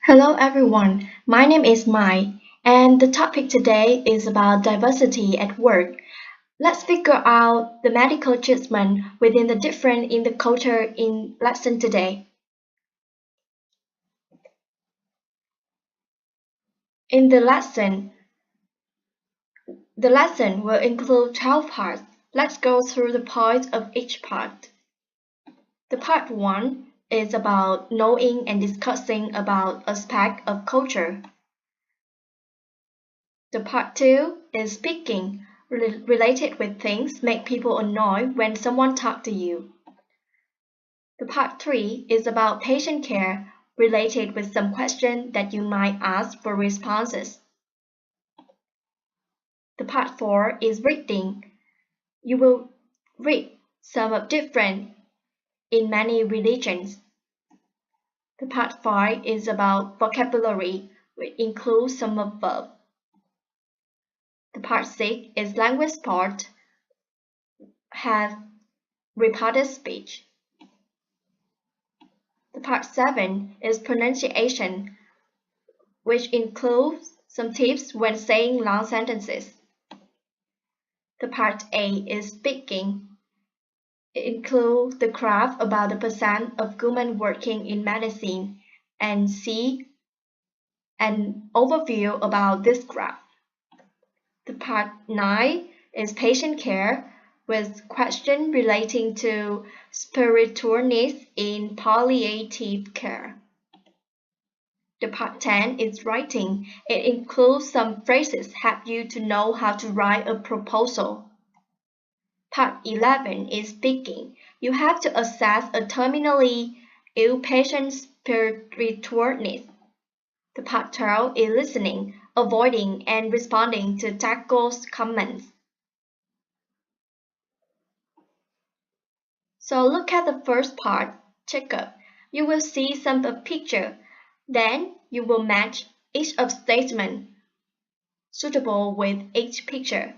Hello everyone, my name is Mai, and the topic today is about diversity at work. Let's figure out the medical treatment within the difference in the culture in lesson today. In the lesson will include 12 parts. Let's go through the points of each part. The part 1 is about knowing and discussing about aspect of culture. The part 2 is speaking, related with things make people annoyed when someone talks to you. The part 3 is about patient care, related with some questions that you might ask for responses. The part 4 is reading. You will read some of different in many religions. The part 5 is about vocabulary, which includes some of verbs. The part 6 is language part, have reported speech. The part 7 is pronunciation, which includes some tips when saying long sentences. The part 8 is speaking. It includes the graph about the percent of women working in medicine and see an overview about this graph. The part 9 is patient care with questions relating to spiritual needs in palliative care. The part 10 is writing. It includes some phrases help you to know how to write a proposal. Part 11 is speaking. You have to assess a terminally ill patient's spiritual needs. The part 12 is listening, avoiding and responding to Taco's comments. So look at the first part, checkup. You will see some picture. Then you will match each of statement suitable with each picture.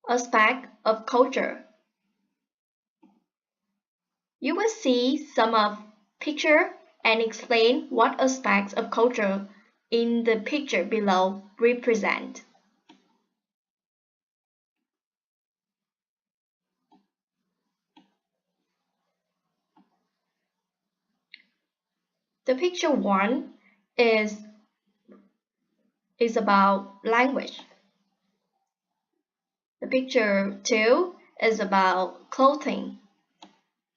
Aspect of culture. You will see some of picture and explain what aspects of culture in the picture below represent. The picture 1 is about language. The picture 2 is about clothing.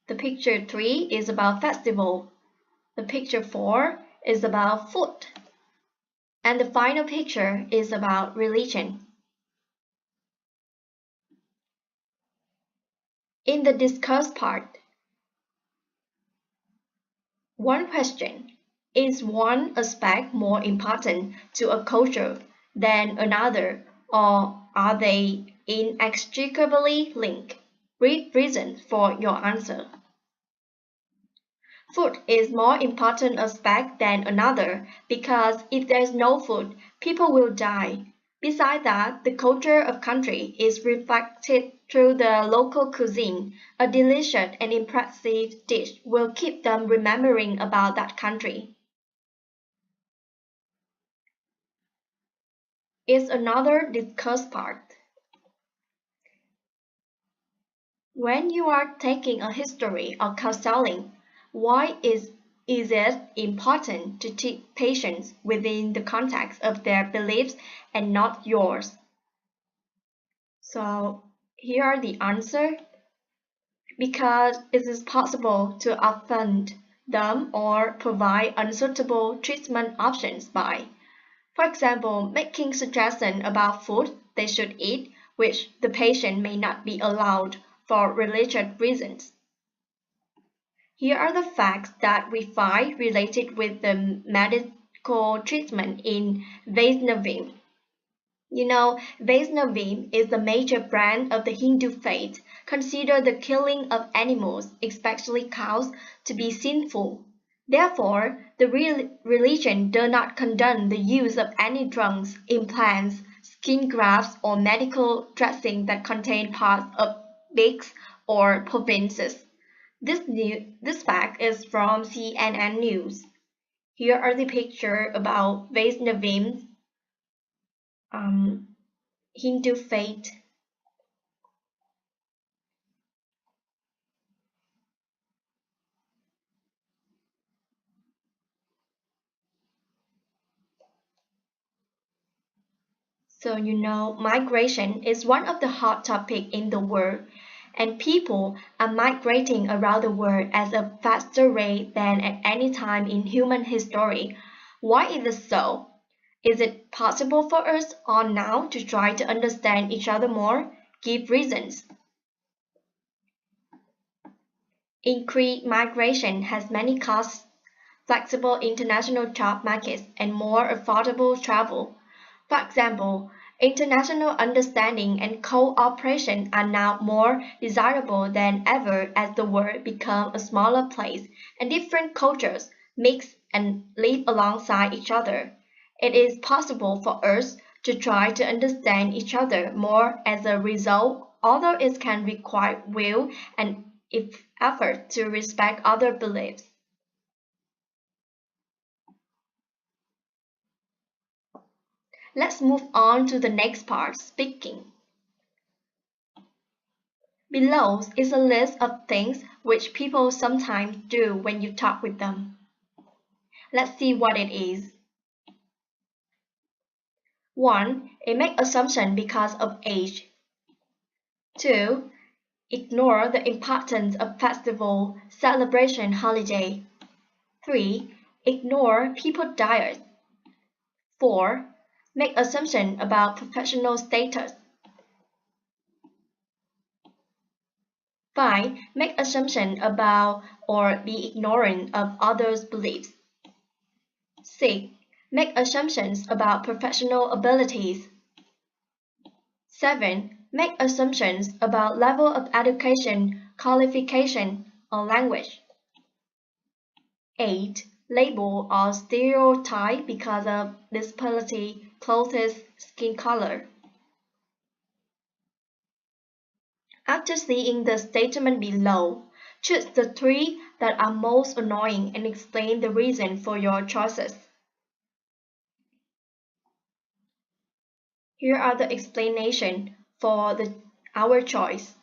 The picture 3 is about festival. The picture 4 is about food. And the final picture is about religion. In the discuss part, one question: is one aspect more important to a culture than another, or are they inextricably linked? Read reasons for your answer. Food is more important aspect than another because if there is no food, people will die. Besides that, the culture of country is reflected through the local cuisine. A delicious and impressive dish will keep them remembering about that country. Is another discussed part. When you are taking a history or counseling, why is it important to teach patients within the context of their beliefs and not yours? So here are the answers. Because it is possible to offend them or provide unsuitable treatment options by, for example, making suggestions about food they should eat, which the patient may not be allowed for religious reasons. Here are the facts that we find related with the medical treatment in Vaishnavism. You know, Vaishnavism is the major brand of the Hindu faith, consider the killing of animals, especially cows, to be sinful. Therefore, the religion does not condone the use of any drugs, implants, skin grafts, or medical dressing that contain parts of pigs or provinces. This fact is from CNN News. Here are the pictures about Vaishnavism, Hindu faith. So migration is one of the hot topics in the world, and people are migrating around the world at a faster rate than at any time in human history. Why is this so? Is it possible for us all now to try to understand each other more? Give reasons. Increased migration has many costs: flexible international job markets and more affordable travel. For example, international understanding and cooperation are now more desirable than ever as the world becomes a smaller place and different cultures mix and live alongside each other. It is possible for us to try to understand each other more as a result, although it can require will and effort to respect other beliefs. Let's move on to the next part, speaking. Below is a list of things which people sometimes do when you talk with them. Let's see what it is. 1. It makes assumptions because of age. 2. Ignore the importance of festival, celebration, holiday. 3. Ignore people diet. 4. Make assumptions about professional status. 5. Make assumptions about or be ignorant of others' beliefs. 6. Make assumptions about professional abilities. 7. Make assumptions about level of education, qualification, or language. 8. Label or stereotype because of disability, clothes, skin color. After seeing the statement below, choose the 3 that are most annoying and explain the reason for your choices. Here are the explanations for our choices.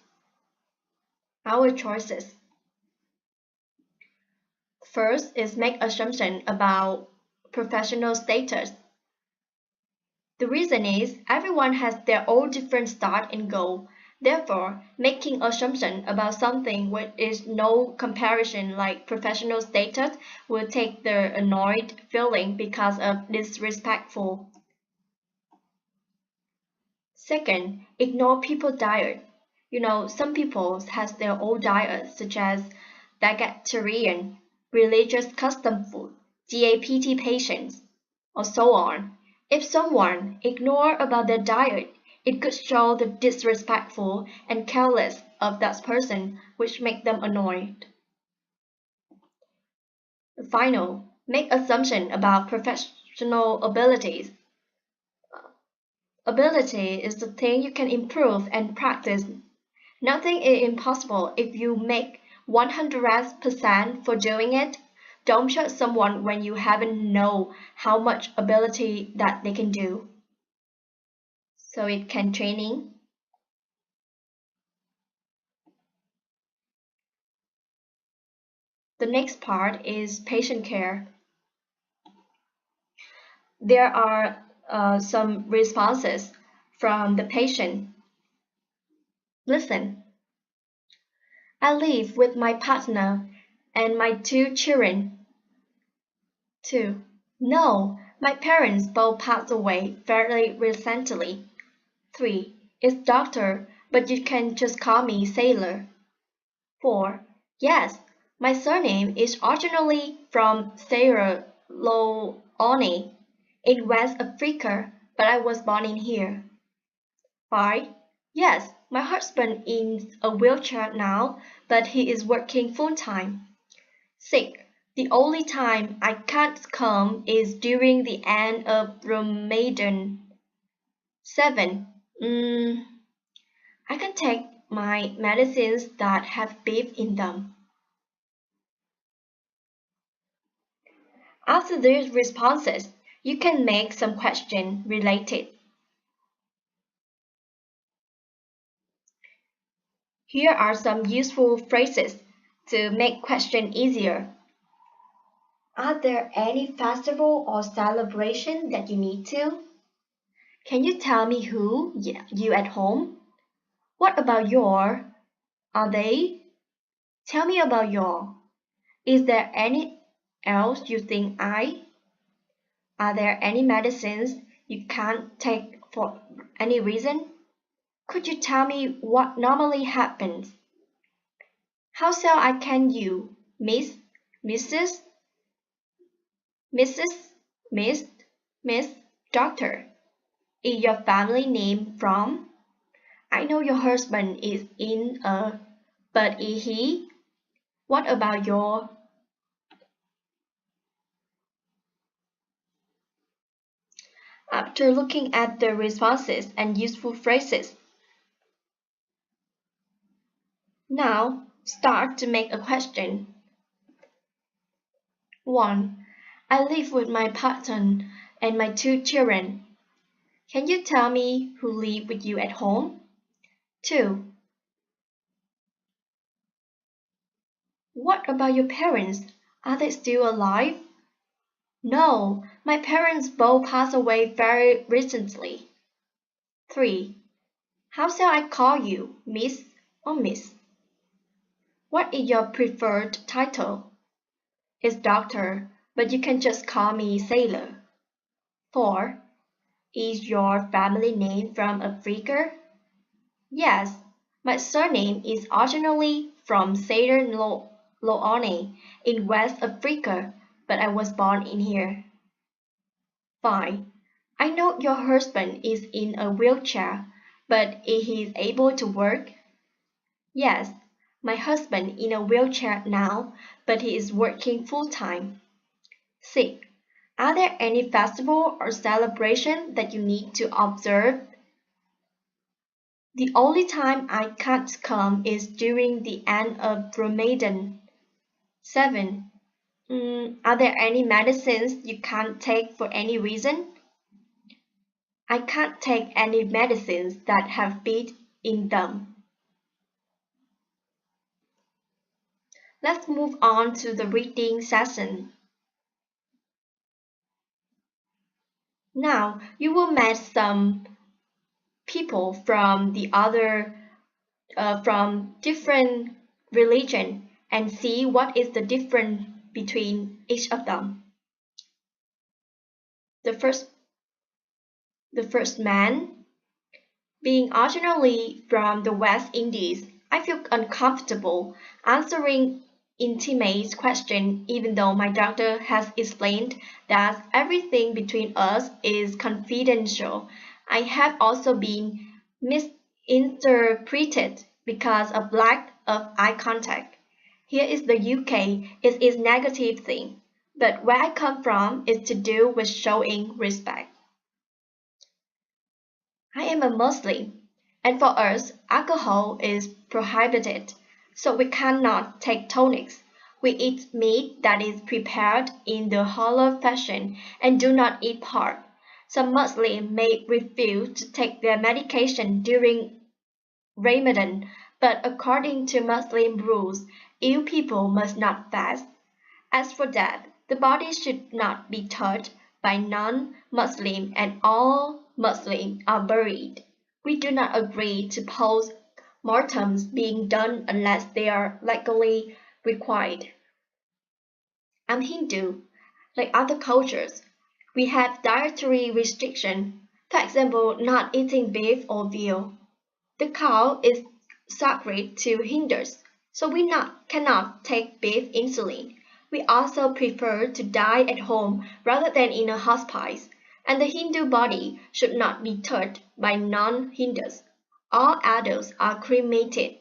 First is make assumption about professional status. The reason is everyone has their own different start and goal. Therefore, making assumption about something which is no comparison like professional status will take the annoyed feeling because of disrespectful. Second, ignore people diet. Some people has their own diet, such as vegetarian, religious custom food, DAPT patients, or so on. If someone ignore about their diet, it could show the disrespectful and careless of that person, which make them annoyed. Final, make assumption about professional abilities. Ability is the thing you can improve and practice. Nothing is impossible if you make 100% for doing it. Don't judge someone when you haven't know how much ability that they can do. So it can training. The next part is patient care. There are some responses from the patient. Listen. I live with my partner and my 2 children. 2. No, my parents both passed away fairly recently. 3. It's doctor, but you can just call me Sailor. 4. Yes, my surname is originally from Sierra Leone in West Africa, but I was born in here. 5. Yes, my husband is in a wheelchair now, but he is working full-time. 6. The only time I can't come is during the end of Ramadan. 7. I can take my medicines that have beef in them. After these responses, you can make some question related. Here are some useful phrases to make question easier. Are there any festival or celebration that you need to? Can you tell me who you at home? What about your? Are they? Tell me about your. Is there any else you think I? Are there any medicines you can't take for any reason? Could you tell me what normally happens? How shall I can you, Miss, Mrs., Mrs., Miss, Miss, Doctor? Is your family name from? I know your husband is in a, but is he? What about your? After looking at the responses and useful phrases, now start to make a question. 1. I live with my partner and my 2 children. Can you tell me who live with you at home? 2. What about your parents? Are they still alive? No, my parents both passed away very recently. 3. How shall I call you, Miss or Miss? What is your preferred title? It's Doctor, but you can just call me Sailor. 4. Is your family name from Africa? Yes, my surname is originally from Sierra Leone in West Africa, but I was born in here. 5. I know your husband is in a wheelchair, but is he able to work? Yes, my husband in a wheelchair now, but he is working full-time. 6. Are there any festival or celebration that you need to observe? The only time I can't come is during the end of Ramadan. 7. Are there any medicines you can't take for any reason? I can't take any medicines that have beet in them. Let's move on to the reading session. Now, you will meet some people from from different religion and see what is the difference between each of them. The first man, being originally from the West Indies, I feel uncomfortable answering intimate questions even though my doctor has explained that everything between us is confidential. I have also been misinterpreted because of lack of eye contact. Here is the UK, it is negative thing, but where I come from is to do with showing respect. I am a Muslim, and for us, alcohol is prohibited, so we cannot take tonics. We eat meat that is prepared in the halal fashion and do not eat pork. Some Muslims may refuse to take their medication during Ramadan, but according to Muslim rules, ill people must not fast. As for that, the body should not be touched by non-Muslims and all Muslims are buried. We do not agree to post-mortems being done unless they are legally required. I'm Hindu. Like other cultures, we have dietary restrictions, for example, not eating beef or veal. The cow is sacred to Hindus, so we cannot take beef insulin. We also prefer to die at home rather than in a hospice, and the Hindu body should not be touched by non-Hindus. All adults are cremated.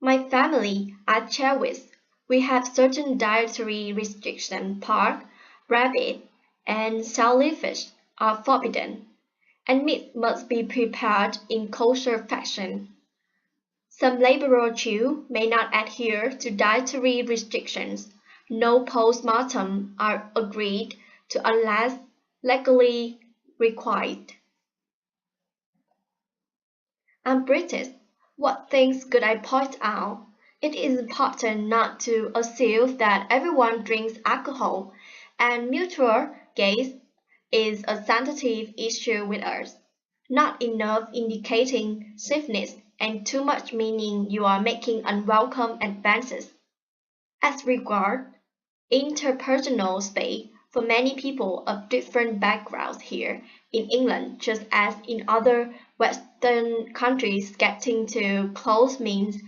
My family are Chinese. We have certain dietary restrictions. Pork, rabbit, and shellfish are forbidden, and meat must be prepared in kosher fashion. Some laborer Jews may not adhere to dietary restrictions. No postmortem are agreed to unless legally required. I'm British. What things could I point out? It is important not to assume that everyone drinks alcohol, and mutual gaze is a sensitive issue with us. Not enough indicating stiffness and too much meaning you are making unwelcome advances. As regard interpersonal space, for many people of different backgrounds here in England, just as in other Western countries, getting too close means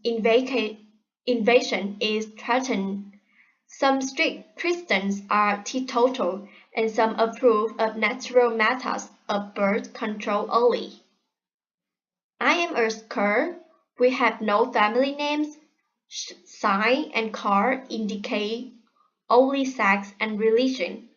invasion is threatened. Some strict Christians are teetotal, and some approve of natural methods of birth control only. I am a Kurd. We have no family names. Sign and card indicate only sex and religion,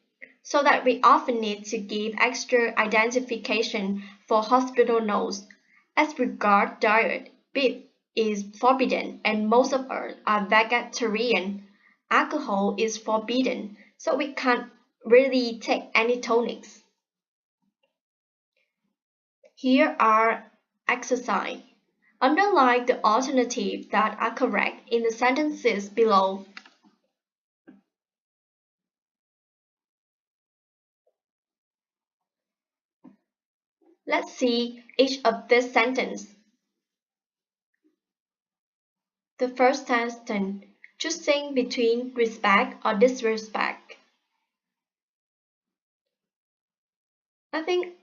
so that we often need to give extra identification for hospital notes. As regard diet, beef is forbidden and most of us are vegetarian. Alcohol is forbidden, so we can't really take any tonics. Here are exercise. Underline the alternatives that are correct in the sentences below. Let's see each of these sentences. The first sentence, choosing between respect or disrespect. I think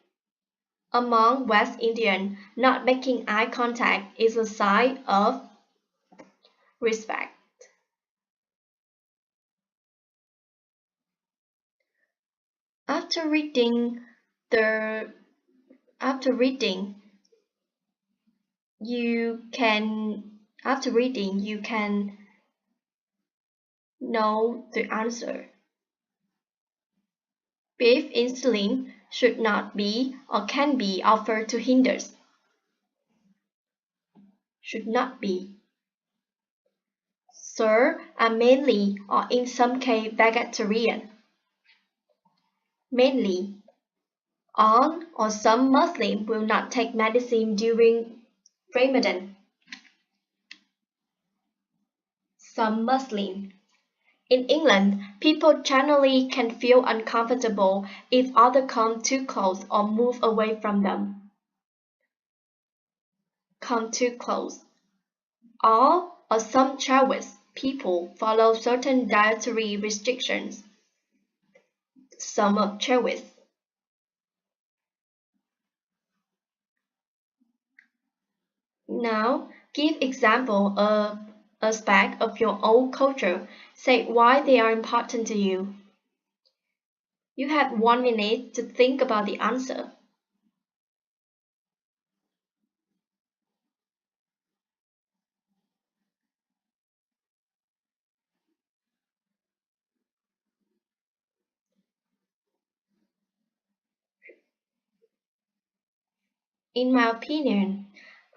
among West Indians, not making eye contact is a sign of respect. After reading, you can know the answer. Beef insulin should not be or can be offered to hinders. Should not be. Sir are mainly or in some case vegetarian. Mainly. All or some Muslims will not take medicine during Ramadan. Some Muslims. In England, people generally can feel uncomfortable if others come too close or move away from them. Come too close. All or some Chinese people follow certain dietary restrictions. Some of Chinese. Now, give example of aspect of your own culture. Say why they are important to you. You have 1 minute to think about the answer. In my opinion,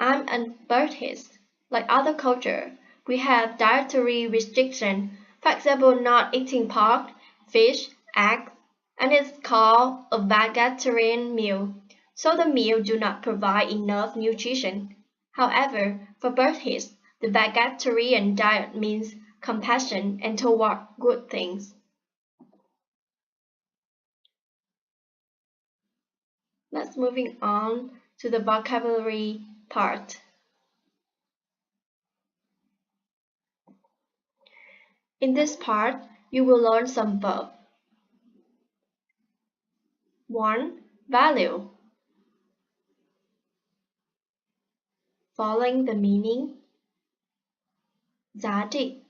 I'm an Buddhist. Like other cultures, we have dietary restrictions, for example, not eating pork, fish, eggs, and it's called a vegetarian meal, so the meal do not provide enough nutrition. However, for Buddhists, the vegetarian diet means compassion and toward good things. Let's moving on to the vocabulary part. In this part, you will learn some verbs. 1. Value. Following the meaning. Giá trị.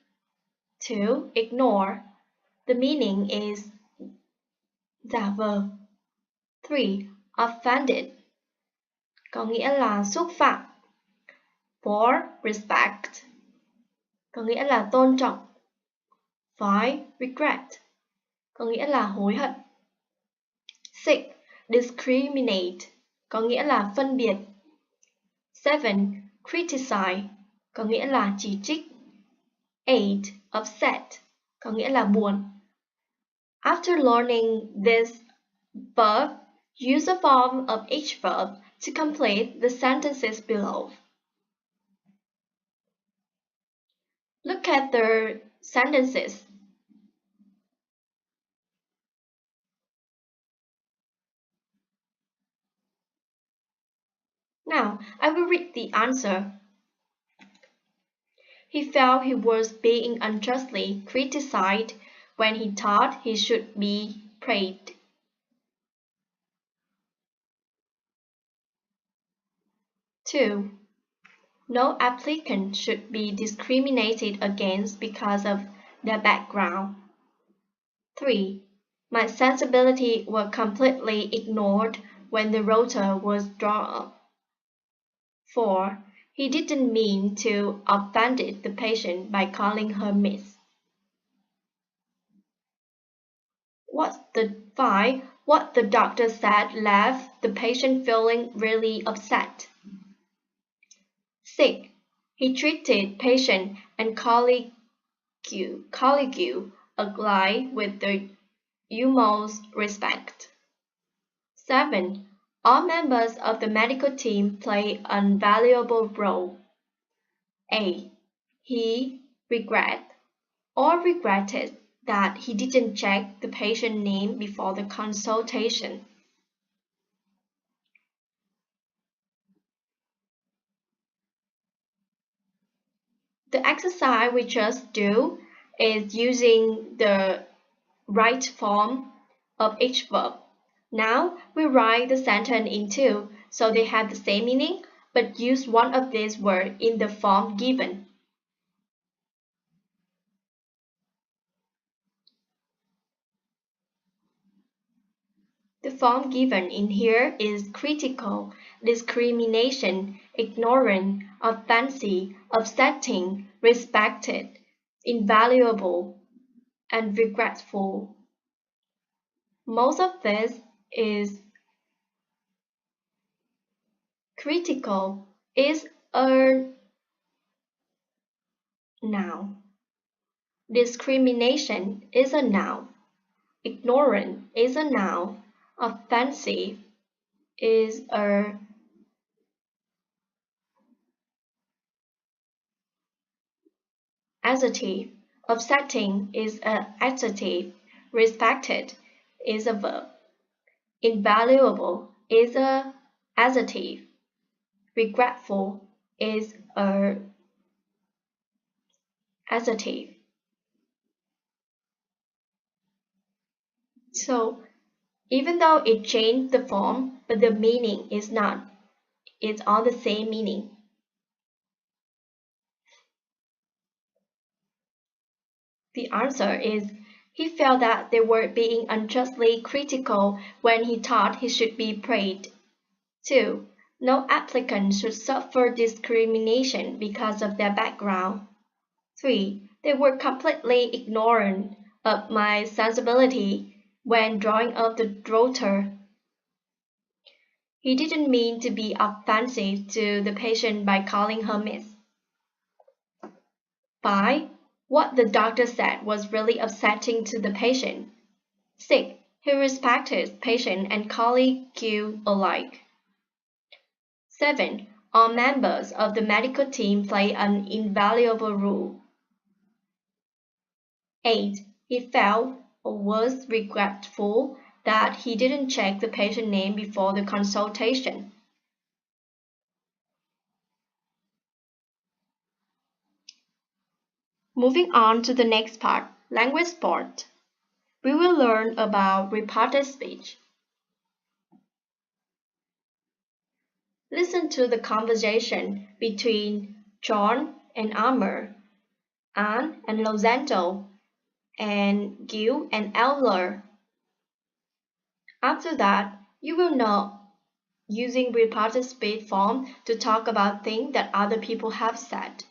2. Ignore. The meaning is giả vờ. 3. Offended. Có nghĩa là xúc phạm. 4. Respect. Có nghĩa là tôn trọng. 5. Regret. Có nghĩa là hối hận. 6. Discriminate. Có nghĩa là phân biệt. 7. Criticize. Có nghĩa là chỉ trích. 8. Upset, có nghĩa là buồn. After learning this verb, use the form of each verb to complete the sentences below. Look at the sentences. Now, I will read the answer. He felt he was being unjustly criticized when he thought he should be praised. 2. No applicant should be discriminated against because of their background. 3. My sensibilities were completely ignored when the rota was drawn up. 4. He didn't mean to offend the patient by calling her Miss. 5. What the doctor said left the patient feeling really upset. 6. He treated patient and colleague alike with the utmost respect. 7. All members of the medical team play an valuable role. 8. He regretted that he didn't check the patient name before the consultation. The exercise we just do is using the right form of each verb. Now we write the sentence in two so they have the same meaning, but use one of these words in the form given. The form given in here is critical, discrimination, ignorant, offensive, upsetting, respected, invaluable, and regretful. Most of this is critical is a noun. Discrimination is a noun. Ignorant is a noun. Offensive is a adjective. Upsetting is an adjective. Respected is a verb. Invaluable is a adjective. Regretful is a adjective. So, even though it changed the form, but the meaning is not. It's all the same meaning. The answer is he felt that they were being unjustly critical when he thought he should be praised. 2. No applicant should suffer discrimination because of their background. 3. They were completely ignorant of my sensibility when drawing up the rota. He didn't mean to be offensive to the patient by calling her Miss. 5. What the doctor said was really upsetting to the patient. 6. He respected patient and colleague alike. 7. All members of the medical team play an invaluable role. 8. He felt or was regretful that he didn't check the patient name before the consultation. Moving on to the next part, language part. We will learn about reported speech. Listen to the conversation between John and Amr, Anne and Losanto, and Gil and Elder. After that, you will know using reported speech form to talk about things that other people have said.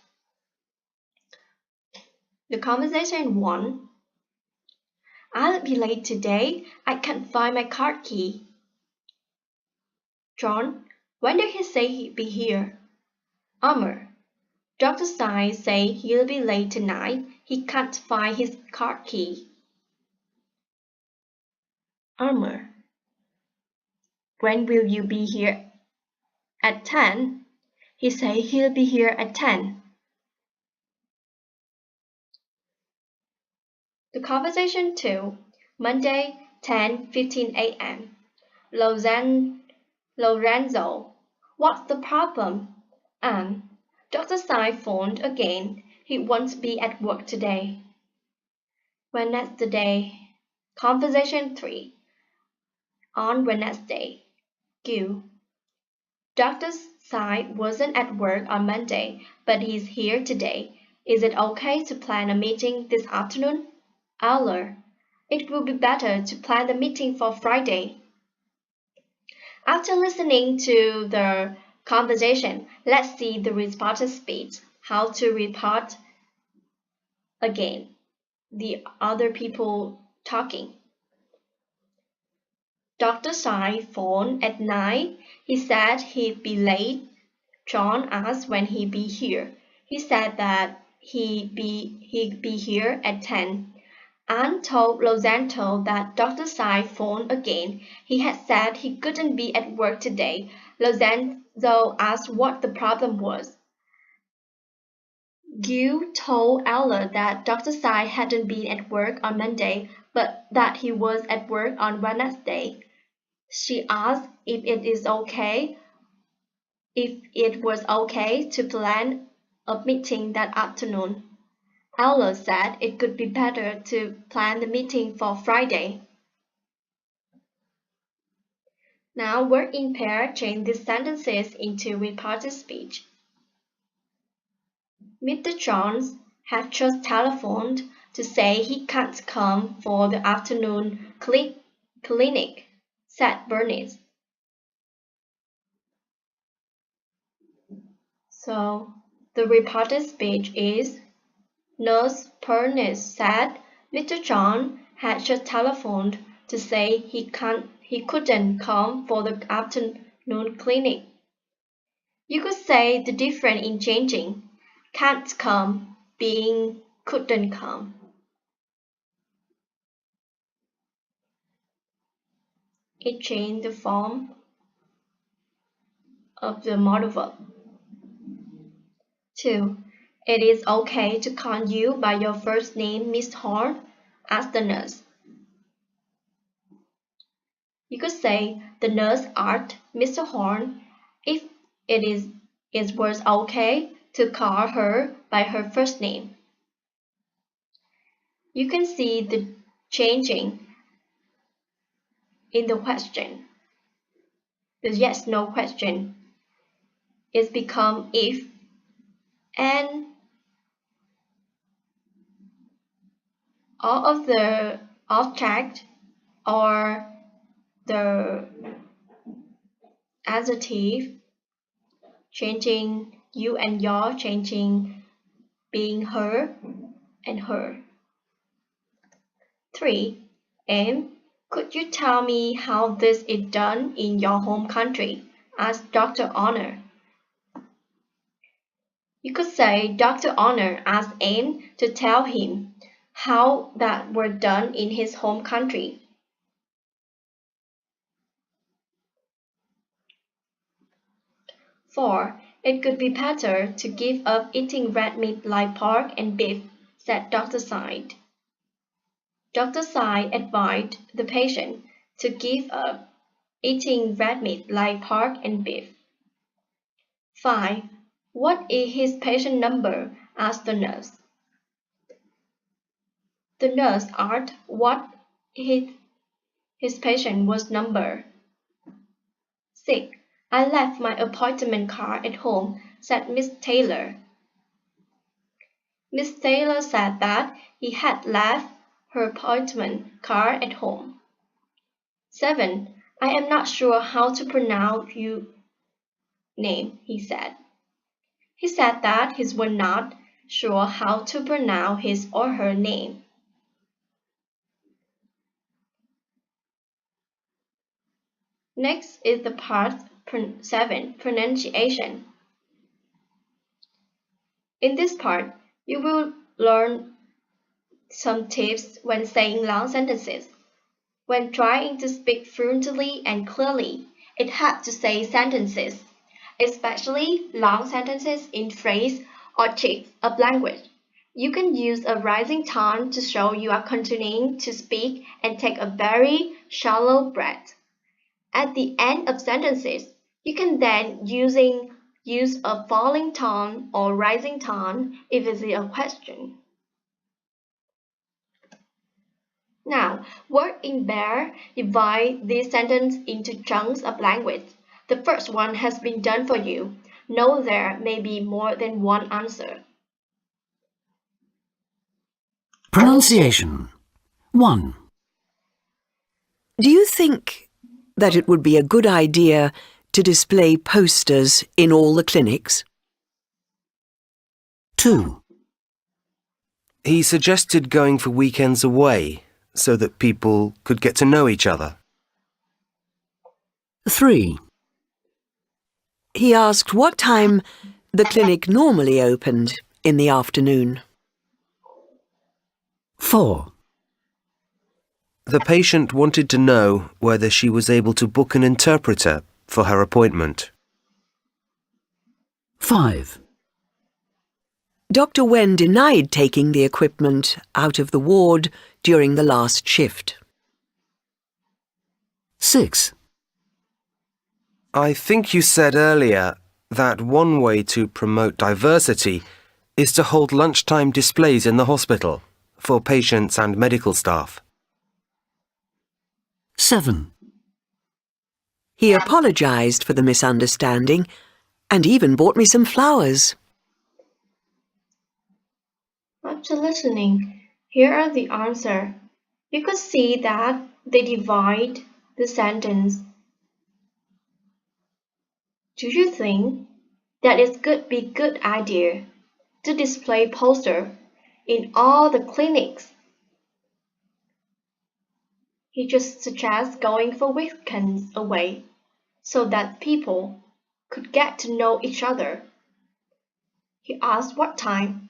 The conversation 1. I'll be late today. I can't find my card key. John, when did he say he'd be here? Amr, Dr. Sai say he'll be late tonight. He can't find his car key. Armor. When will you be here? At 10. He say he'll be here at 10. The conversation 2. Monday, 10:15 a.m. Lorenzo, what's the problem? Anne, Dr. Sai phoned again. He won't be at work today. Wednesday. Conversation 3. On Wednesday. Gil. Dr. Sai wasn't at work on Monday, but he's here today. Is it okay to plan a meeting this afternoon? Aller. It will be better to plan the meeting for Friday. After listening to the conversation, let's see the reporter's speech. How to report again. The other people talking. Dr. Sai phoned at 9. He said he'd be late. John asked when he'd be here. He said that he'd be here at 10. Anne told Lorenzo that Dr. Sai phoned again. He had said he couldn't be at work today. Lorenzo asked what the problem was. Gil told Ella that Dr. Sai hadn't been at work on Monday, but that he was at work on Wednesday. She asked if it was okay to plan a meeting that afternoon. Ella said it could be better to plan the meeting for Friday. Now word in pair change these sentences into reported speech. Mr. Jones had just telephoned to say he can't come for the afternoon clinic, said Bernice. So the reported speech is Nurse Bernice said Mr. John had just telephoned to say he couldn't come for the afternoon clinic. You could say the difference in changing can't come being couldn't come. It changed the form of the modal verb. 2. It is okay to call you by your first name, Miss Horn, asked the nurse. You could say the nurse asked Mr. Horn if it was okay to call her by her first name. You can see the changing in the question. The yes-no question is become if, and all of the object or the adjective changing you and your, changing being her and her. 3. Could you tell me how this is done in your home country? Asked Dr. Honor. You could say Dr. Honor asked Anne to tell him how that were done in his home country. 4. It could be better to give up eating red meat like pork and beef, said Dr. Sai. Dr. Sai advised the patient to give up eating red meat like pork and beef. 5. What is his patient number? Asked the nurse. The nurse asked what his patient was number. 6. I left my appointment card at home, said Miss Taylor. Miss Taylor said that he had left her appointment card at home. 7. I am not sure how to pronounce your name, he said. He said that he was not sure how to pronounce his or her name. Next is the part 7, pronunciation. In this part, you will learn some tips when saying long sentences. When trying to speak fluently and clearly, it's hard to say sentences, especially long sentences in phrase or chunks of language. You can use a rising tone to show you are continuing to speak and take a very shallow breath. At the end of sentences, you can then use a falling tone or rising tone if it is a question. Now, word in bear divide this sentence into chunks of language. The first one has been done for you. Know there may be more than one answer. Pronunciation. 1. Do you think that it would be a good idea to display posters in all the clinics? 2. He suggested going for weekends away so that people could get to know each other. 3. He asked what time the clinic normally opened in the afternoon. 4. The patient wanted to know whether she was able to book an interpreter for her appointment. 5. Dr. Wen denied taking the equipment out of the ward during the last shift. 6. I think you said earlier that one way to promote diversity is to hold lunchtime displays in the hospital for patients and medical staff. 7. He apologized for the misunderstanding and even bought me some flowers. After listening, here are the answers. You could see that they divide the sentence. Do you think that it could be a good idea to display posters in all the clinics? He just suggests going for weekends away so that people could get to know each other. He asked what time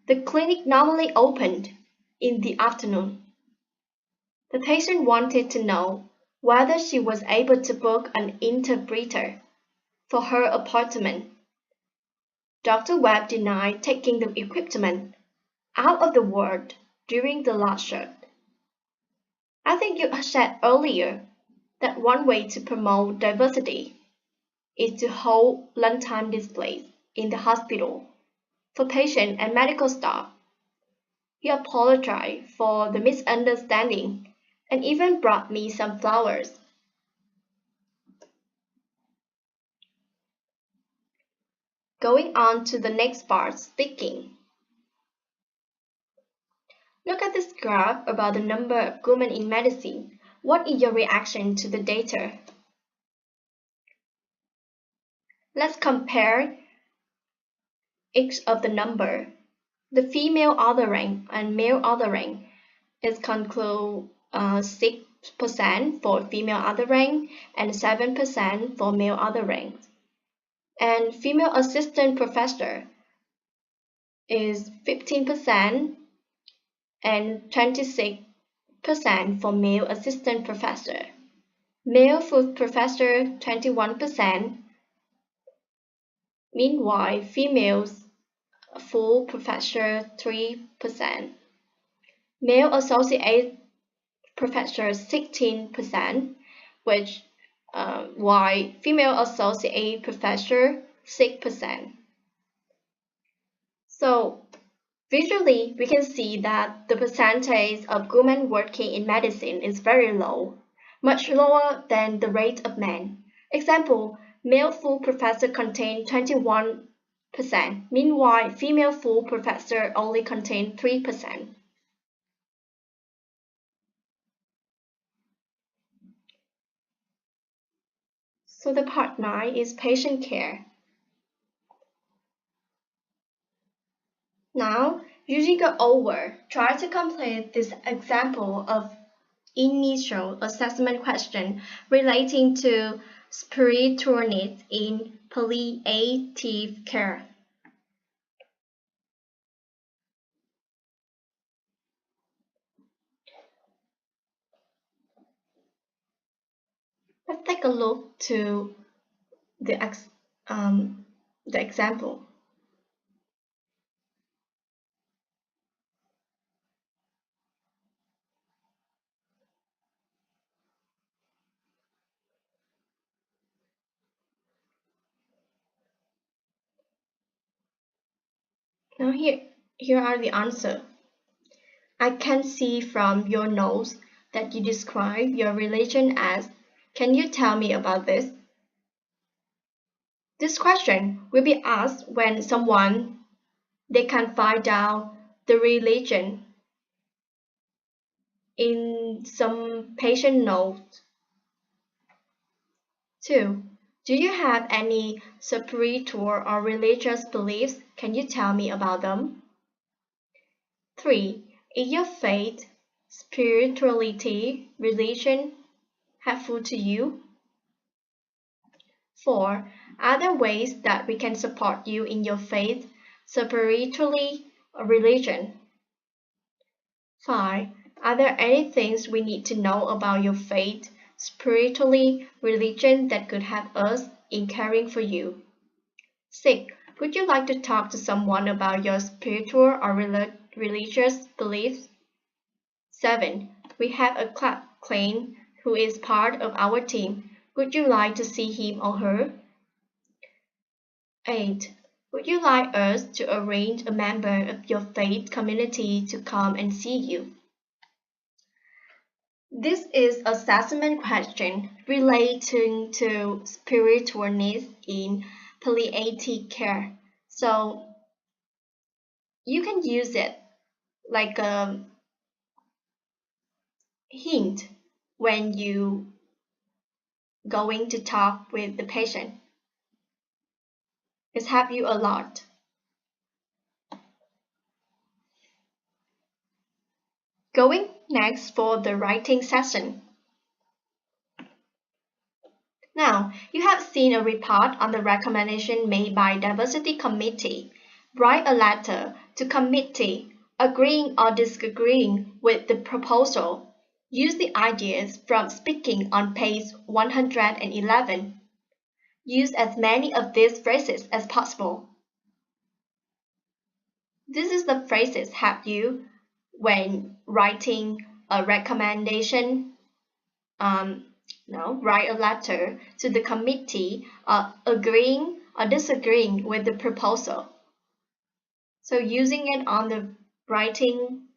the clinic normally opened in the afternoon. The patient wanted to know whether she was able to book an interpreter for her appointment. Dr. Webb denied taking the equipment out of the ward during the last shift. I think you said earlier that one way to promote diversity is to hold lunchtime displays in the hospital for patient and medical staff. He apologized for the misunderstanding and even brought me some flowers. Going on to the next part, speaking. Look at this graph about the number of women in medicine. What is your reaction to the data? Let's compare each of the number. The female authoring and male authoring is conclude 6% for female authoring and 7% for male authoring. And female assistant professor is 15% and 26% for male assistant professor. Male full professor 21%. Meanwhile, females full professor 3%. Male associate professor 16%, while female associate professor 6%. So visually, we can see that the percentage of women working in medicine is very low, much lower than the rate of men. Example, male full professor contain 21%, meanwhile female full professor only contain 3%. So the part 9 is patient care. Now, using go over, try to complete this example of initial assessment question relating to spiritual needs in palliative care. take a look to the example. Now here are the answers. I can see from your notes that you describe your religion as, can you tell me about this? This question will be asked when they can find out the religion in some patient notes. 2. Do you have any spiritual or religious beliefs? Can you tell me about them? 3. Is your faith, spirituality, religion helpful to you? 4. Are there ways that we can support you in your faith, spiritually, or religion? 5. Are there any things we need to know about your faith, spiritually, religion that could help us in caring for you? 6. Would you like to talk to someone about your spiritual or religious beliefs? 7. We have a client who is part of our team. Would you like to see him or her? 8. Would you like us to arrange a member of your faith community to come and see you? This is an assessment question relating to spiritual needs in palliative care. So you can use it like a hint when you going to talk with the patient. It's helped you a lot. Going next for the writing session. Now, you have seen a report on the recommendation made by Diversity Committee. Write a letter to committee agreeing or disagreeing with the proposal. Use the ideas from speaking on page 111. Use as many of these phrases as possible. This is the phrases help you when writing a recommendation. Write a letter to the committee agreeing or disagreeing with the proposal. So using it on the writing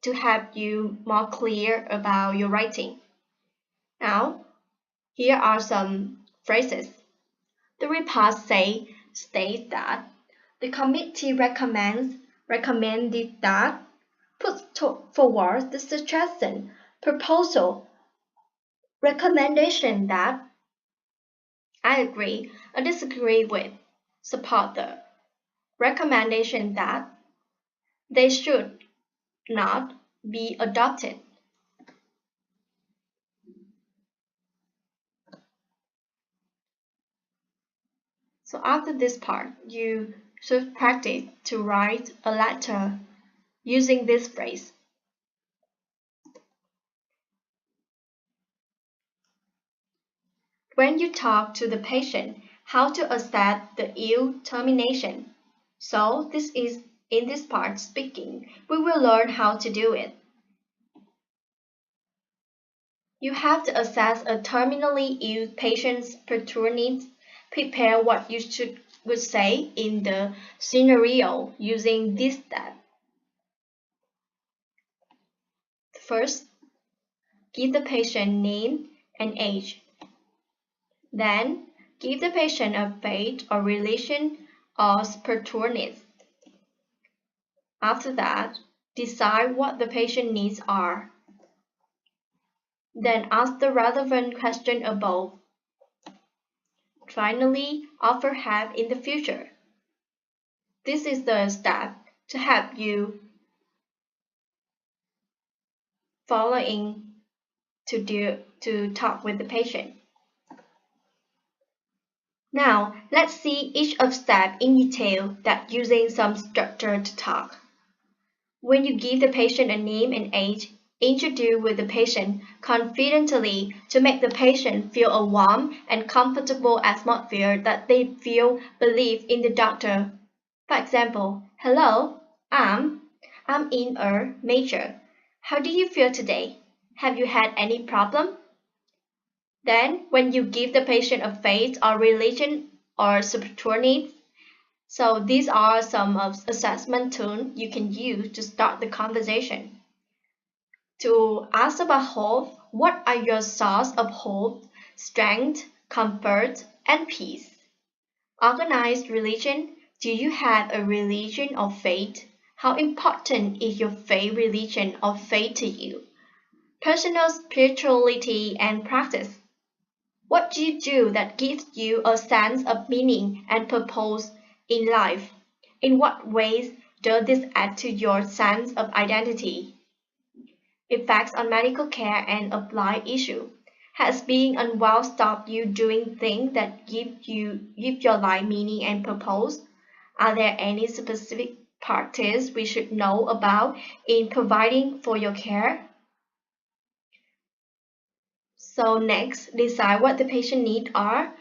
to help you more clear about your writing. Now, here are some phrases. The report states that the committee recommended that, puts forward the suggestion, proposal, recommendation that, I agree or disagree with, support the recommendation that they should not be adopted. So after this part, you should practice to write a letter using this phrase. When you talk to the patient, how to assess the ill termination. So this is in this part speaking, we will learn how to do it. You have to assess a terminally ill patient's spiritual needs. Prepare what you would say in the scenario using this step. First, give the patient name and age. Then, give the patient a faith or religion or spiritual needs. After that, decide what the patient needs are. Then ask the relevant question above. Finally, offer help in the future. This is the step to help you following to talk with the patient. Now, let's see each of step in detail that using some structure to talk. When you give the patient a name and age, Introduce with the patient confidently to make the patient feel a warm and comfortable atmosphere that they feel believe in the doctor. For example, hello, I'm in a major. How do you feel today? Have you had any problem? Then, when you give the patient a faith or religion or spiritual needs, so these are some of assessment tools you can use to start the conversation. To ask about hope, what are your sources of hope, strength, comfort, and peace? Organized religion, do you have a religion or faith? How important is your faith, religion, or faith to you? Personal spirituality and practice. What do you do that gives you a sense of meaning and purpose in life? In what ways does this add to your sense of identity? Effects on medical care and applied issue. Has being unwell stopped you doing things that give your life meaning and purpose? Are there any specific practices we should know about in providing for your care? So next, decide what the patient needs are.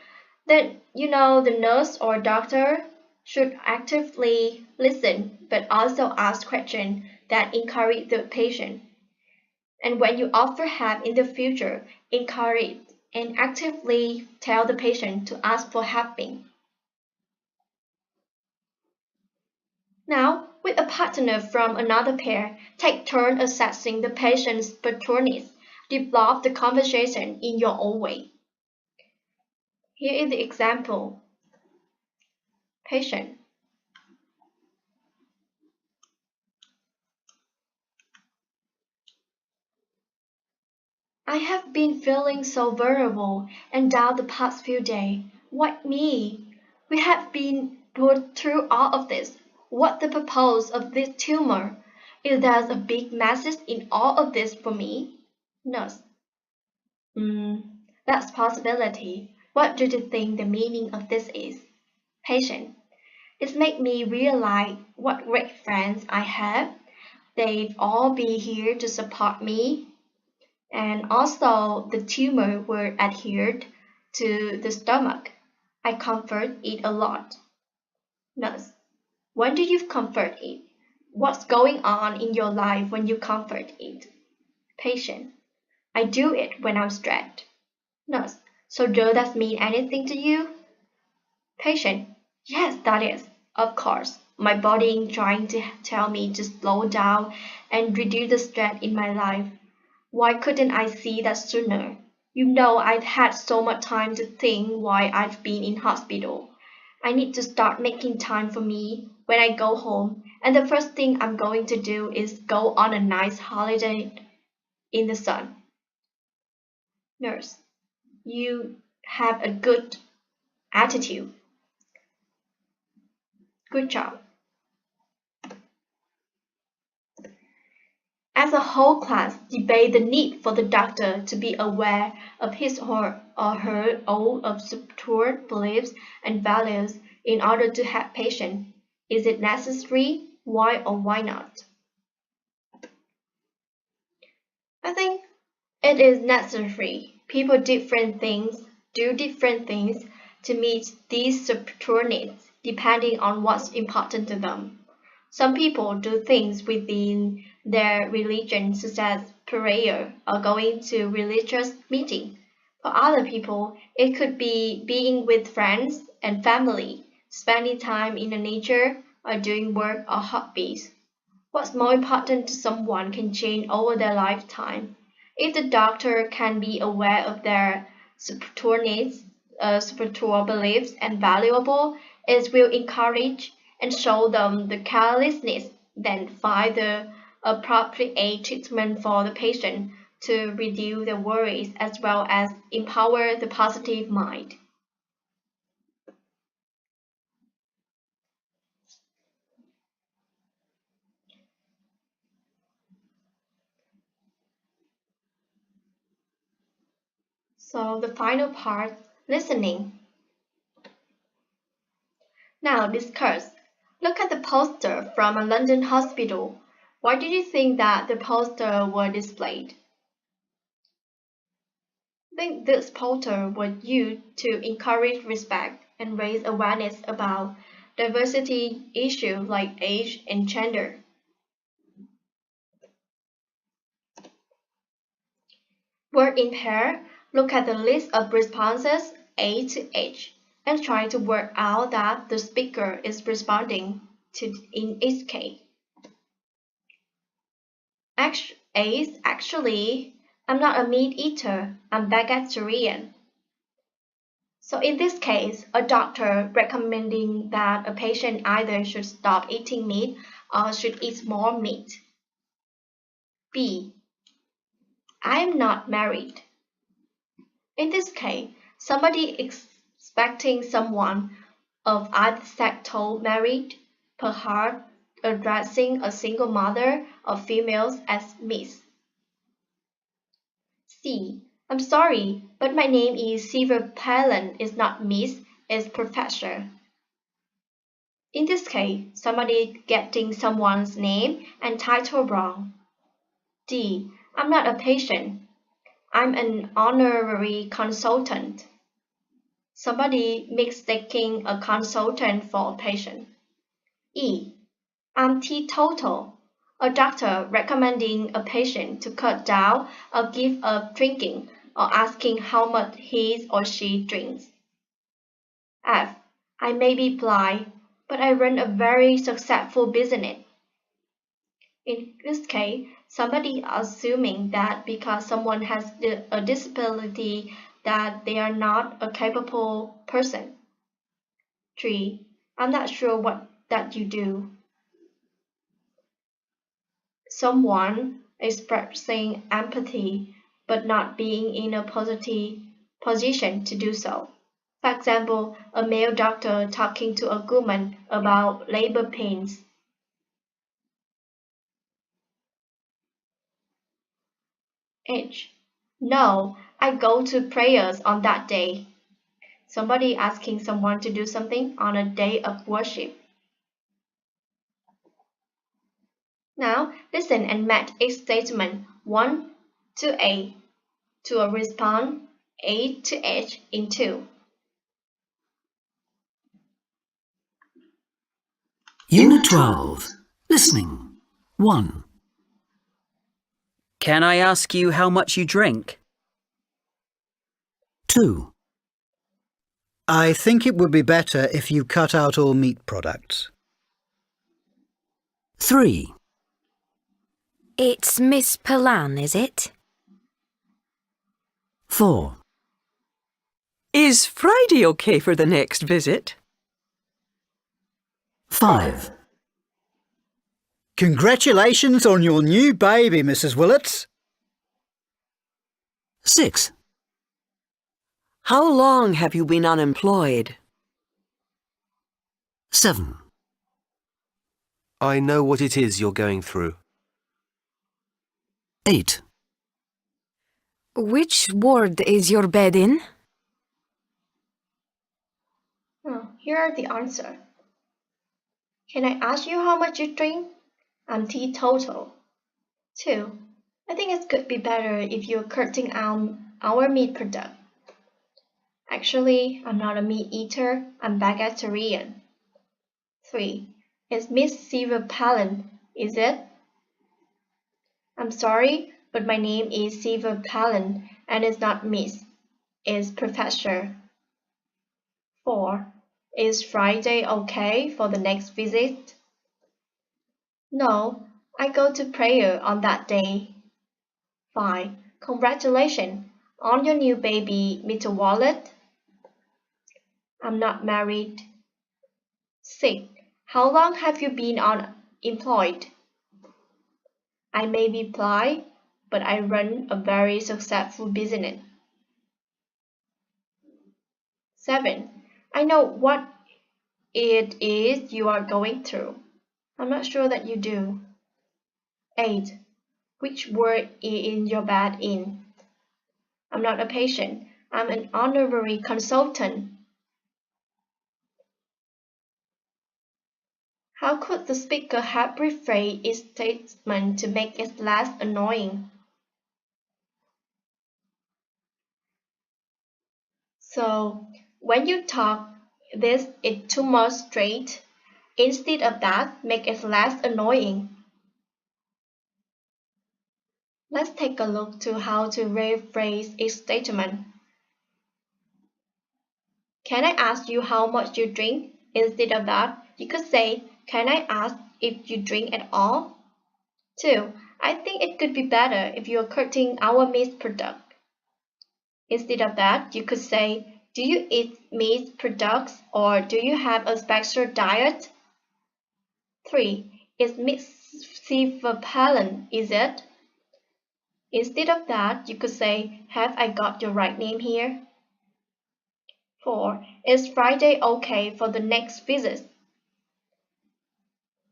Then, the nurse or doctor should actively listen, but also ask questions that encourage the patient. And when you offer help in the future, encourage and actively tell the patient to ask for helping. Now, with a partner from another pair, take turn assessing the patient's opportunities. Develop the conversation in your own way. Here is the example. Patient. I have been feeling so vulnerable and down the past few days. Why me? We have been put through all of this. What the purpose of this tumor? Is there a big message in all of this for me? Nurse. That's possibility. What do you think the meaning of this is? Patient. It's made me realize what great friends I have. They've all been here to support me. And also the tumor were adhered to the stomach. I comfort it a lot. Nurse. When do you comfort it? What's going on in your life when you comfort it? Patient. I do it when I'm stressed. Nurse. So does that mean anything to you? Patient. Yes, that is. Of course. My body is trying to tell me to slow down and reduce the stress in my life. Why couldn't I see that sooner? I've had so much time to think why I've been in hospital. I need to start making time for me when I go home, and the first thing I'm going to do is go on a nice holiday in the sun. Nurse, you have a good attitude. Good job. As a whole class debate the need for the doctor to be aware of his or her own obscure beliefs and values in order to help patients. Is it necessary? Why or why not? I think it is necessary. People do different things to meet these spiritual needs, depending on what's important to them. Some people do things within their religion, such as prayer or going to religious meeting. For other people, it could be being with friends and family, spending time in the nature, or doing work or hobbies. What's more important to someone can change over their lifetime. If the doctor can be aware of their spiritual needs, spiritual beliefs, and valuable, it will encourage and show them the carelessness, then find the appropriate treatment for the patient to reduce their worries as well as empower the positive mind. So the final part, listening. Now discuss. Look at the poster from a London hospital. Why did you think that the posters were displayed? I think this poster was used to encourage respect and raise awareness about diversity issues like age and gender. Word in pair, look at the list of responses A to H and try to work out that the speaker is responding to in each case. Actually, I'm not a meat eater, I'm vegetarian. So in this case, a doctor recommending that a patient either should stop eating meat or should eat more meat. B. I am not married. In this case, somebody expecting someone of either sex told married, perhaps addressing a single mother of females as Miss. C. I'm sorry, but my name is Silver Palin, is not Miss, is Professor. In this case, somebody getting someone's name and title wrong. D. I'm not a patient. I'm an honorary consultant. Somebody mistaking a consultant for a patient. E. I'm teetotal. A doctor recommending a patient to cut down or give up drinking or asking how much he or she drinks. F. I may be blind, but I run a very successful business. In this case, somebody assuming that because someone has a disability that they are not a capable person. 3. I'm not sure what that you do. Someone expressing empathy but not being in a positive position to do so. For example, a male doctor talking to a woman about labor pains. H. No, I go to prayers on that day. Somebody asking someone to do something on a day of worship. Now, listen and match each statement 1 to A to a response A to H in 2. Unit 12. Listening. 1. Can I ask you how much you drink? 2. I think it would be better if you cut out all meat products. 3. It's Miss Palan, is it? 4. Is Friday okay for the next visit? 5. Congratulations on your new baby, Mrs. Willits. 6. How long have you been unemployed? 7. I know what it is you're going through. 8. Which ward is your bed in? Here are the answers. Can I ask you how much you drink? I'm teetotal. 2. I think it could be better if you're cutting out our meat product. Actually, I'm not a meat eater, I'm vegetarian. 3. It's Miss Silver Palin, is it? I'm sorry, but my name is Silver Palin and it's not Miss, it's Professor. 4. Is Friday okay for the next visit? No, I go to prayer on that day. 5. Congratulations on your new baby, Mr. Wallet. I'm not married. 6. How long have you been unemployed? I may be blind, but I run a very successful business. 7. I know what it is you are going through. I'm not sure that you do. 8. Which ward is in your bed in? I'm not a patient. I'm an honorary consultant. How could the speaker have rephrased its statement to make it less annoying? So, when you talk this is too much straight, instead of that, make it less annoying. Let's take a look to how to rephrase its statement. Can I ask you how much you drink? Instead of that, you could say, can I ask if you drink at all? 2. I think it could be better if you are cutting our meat product. Instead of that, you could say, do you eat meat products or do you have a special diet? 3. It's Miss is it? Instead of that, you could say, have I got your right name here? 4. Is Friday okay for the next visit?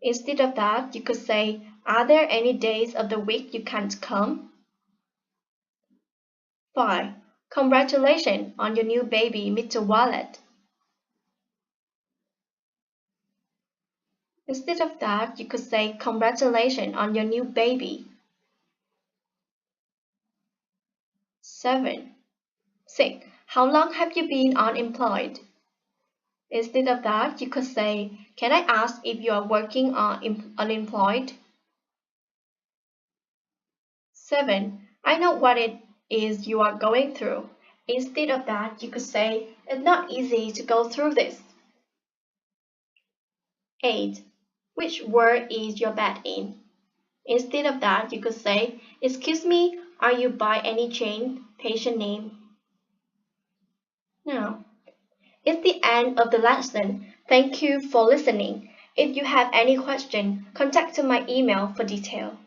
Instead of that, you could say, are there any days of the week you can't come? 5. Congratulations on your new baby, Mr. Wallet. Instead of that, you could say, congratulations on your new baby. 6. How long have you been unemployed? Instead of that, you could say, can I ask if you are working or unemployed? 7. I know what it is you are going through. Instead of that, you could say, it's not easy to go through this. 8. Which word is your bed in? Instead of that, you could say, excuse me, are you by any chance patient name? Now, it's the end of the lesson. Thank you for listening. If you have any question, contact my email for detail.